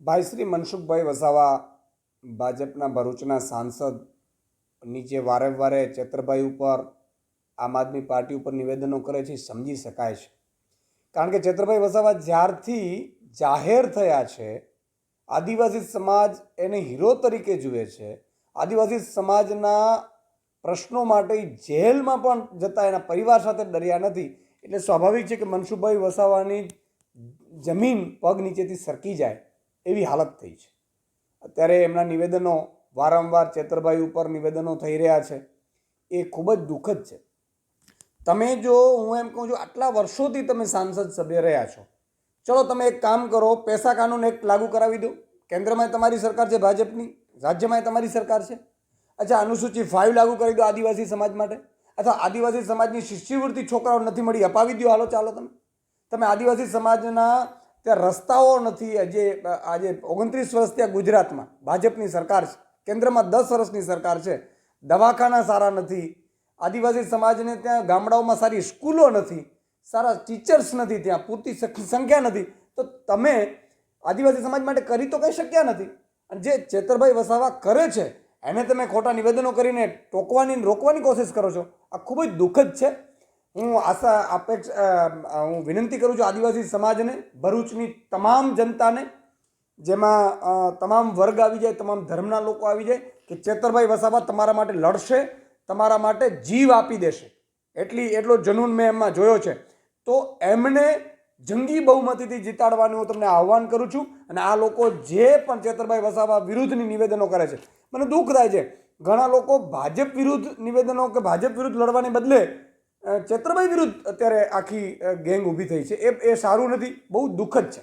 ભાઈ શ્રી મનસુખભાઈ વસાવા ભાજપના ભરૂચના સાંસદની જે વારે વારે ચેતરભાઈ ઉપર આમ આદમી પાર્ટી ઉપર નિવેદનો કરે છે સમજી શકાય છે. કારણ કે ચેતરભાઈ વસાવા જ્યારથી જાહેર થયા છે આદિવાસી સમાજ એને હીરો તરીકે જુએ છે. આદિવાસી સમાજના પ્રશ્નો માટે જેલમાં પણ જતા એના પરિવાર સાથે ડર્યા નથી. એટલે સ્વાભાવિક છે કે મનસુખભાઈ વસાવાની જમીન પગ નીચેથી સરકી જાય એવી હાલત થઈ છે. અત્યારે એમના નિવેદનો વારંવાર ચેતરભાઈ ઉપર નિવેદનો થઈ રહ્યા છે એ ખૂબ જ દુઃખદ છે. તમે જો હું એમ કહું છું આટલા વર્ષોથી તમે સાંસદ સભ્ય રહ્યા છો, ચલો તમે એક કામ કરો, પેસા કાનૂન એક લાગુ કરાવી દો. કેન્દ્રમાં તમારી સરકાર છે ભાજપની, રાજ્યમાં તમારી સરકાર છે. અચ્છા, અનુસૂચિ 5 લાગુ કરી દો આદિવાસી સમાજ માટે, અથવા આદિવાસી સમાજની શિષ્યવૃત્તિ છોકરાઓ નથી મળી અપાવી દો. હાલો ચાલો તમે આદિવાસી સમાજના ત્યાં રસ્તાઓ નથી. આજે 29 વર્ષ ત્યાં ગુજરાતમાં ભાજપની સરકાર છે, કેન્દ્રમાં 10 વર્ષની સરકાર છે, દવાખાના સારા નથી, આદિવાસી સમાજને ત્યાં ગામડાઓમાં સારી સ્કૂલો નથી, સારા ટીચર્સ નથી, ત્યાં પૂરતી સંખ્યા નથી. તો તમે આદિવાસી સમાજ માટે કરી તો કંઈ શક્યા નથી. અને જે ચેતરભાઈ વસાવા કરે છે એને તમે ખોટા નિવેદનો કરીને રોકવાની કોશિશ કરો છો. આ ખૂબ જ દુઃખદ છે. હું વિનંતી કરું છું આદિવાસી સમાજને, ભરૂચની તમામ જનતાને, જેમાં તમામ વર્ગ આવી જાય, તમામ ધર્મના લોકો આવી જાય, કે ચેતરભાઈ વસાવા તમારા માટે લડશે, તમારા માટે જીવ આપી દેશે. એટલો જનૂન મેં એમમાં જોયો છે. તો એમને જંગી બહુમતીથી જીતાડવાનું હું તમને આહ્વાન કરું છું. અને આ લોકો જે પણ ચેતરભાઈ વસાવા વિરુદ્ધની નિવેદનો કરે છે, મને દુઃખ થાય છે. ઘણા લોકો ભાજપ વિરુદ્ધ નિવેદનો કે ભાજપ વિરુદ્ધ લડવાને બદલે ચેતરભાઈ વિરુદ્ધ અત્યારે આખી ગેંગ ઊભી થઈ છે. એ સારું નથી, બહુ દુઃખદ છે.